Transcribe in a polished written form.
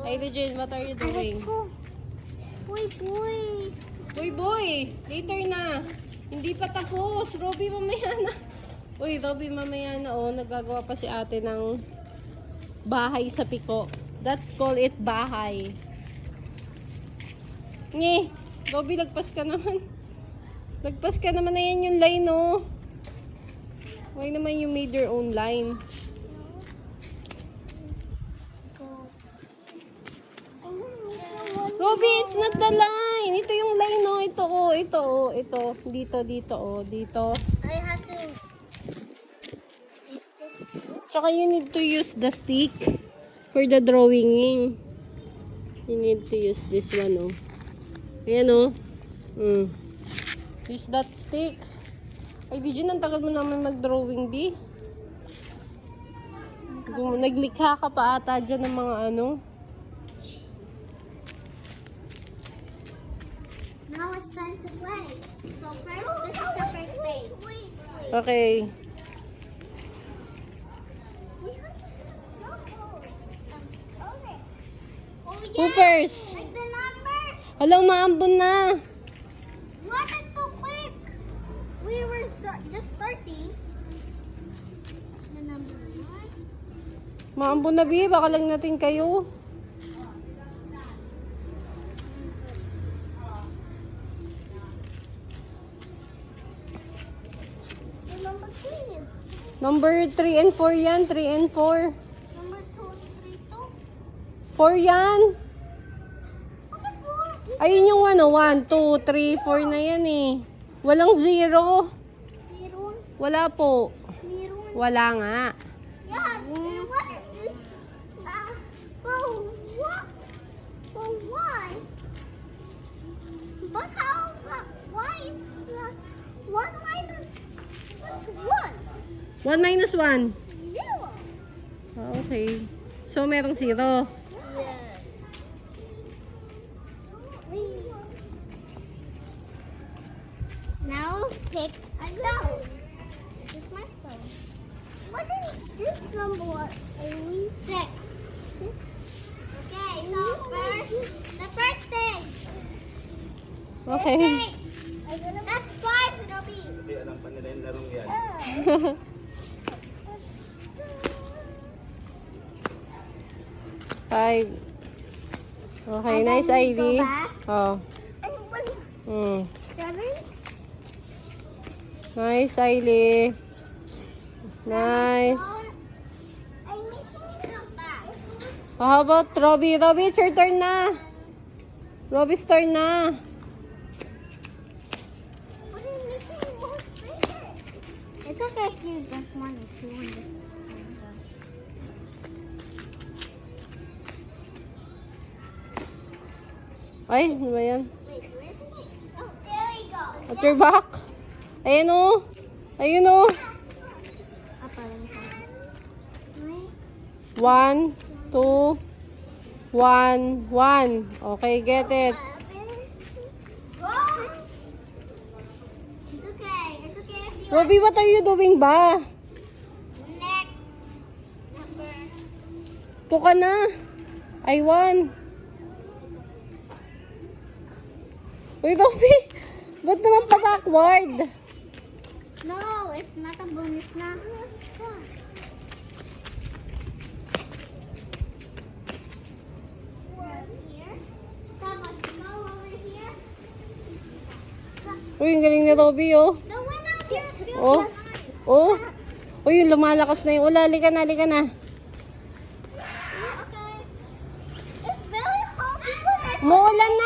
Kylie Jane, what are you doing? Boy, boy. Uy, boy! Later na. Hindi pa tapos. Robby, mamaya na. Uy, Robby, mamaya na. Oh, nagagawa pa si ate ng bahay sa piko. That's call it bahay. Nge, Robby, lagpas ka naman. Lagpas ka naman na yan yung line, oh. Why naman you made your own line? Robby, it's not the line. Ito yung line, oh. Ito, oh. Ito, oh. Ito. Dito, dito, oh. Dito. I have to. Tsaka you need to use the stick for the drawing. You need to use this one, oh. Ayan, oh. Use that stick. Ay, Dijon, ang tagal mo naman mag-drawing, di? Naglikha ka pa ata dyan ng mga ano. Now it's time to play. So first, this is the first stage. Wait. Okay. We have to hold it. Oh yeah. Who first? Like the numbers. Hala, maambon na. What? It's so quick. We were just starting. The number 1. Maambon na, Bi. Baka lang natin kayo. The number 3. Number 3 and 4 yan. 3 and 4. Number 2, 3, 2. 4 yan. Okay, 4. Ayun yung ano. 1, 2, 3, 4 na yan eh. Walang 0. Meron. Wala po. Meron. Wala nga. Yeah, what is this? But what? But why? But how? Why is 1 minus 1? 1 minus 1. 0. Okay. So, merong 0. Yes. Now pick a phone. This is my phone. What is this number? Amy? 6. Okay, so first, the first stage. Okay. This stage. That's 5, it'll be. Hindi alam pa nila yung larong yan. 5. Okay, And nice then we ID. go back. Oh. And 1, Mm. 7. Nice, Ailey. Nice. I'm missing some back. Oh, how about Robby? Robby, it's your turn na. Robby's turn na. What are you missing more fingers? It's okay if you just want it. You want this. Ay, ano ba yan? Wait, wait. Oh, there we go. At your back. Ayun o. Ayun o. Apa lang siya. 1, 2, 1, 1. Okay, get it. Go. It's okay. It's okay if you Robby, what are you doing ba? next number. Po ka na. I won. Uy, Robby. Ba't naman pa backward? No, it's not a bonus na. One here. Tapos go over here. Uy, ang galing ni Robby, oh. The one out here is good. Oh. Oh. Uy, lumalakas na yung ula. Halika na, halika na. Okay. It's very hard because Muulan na.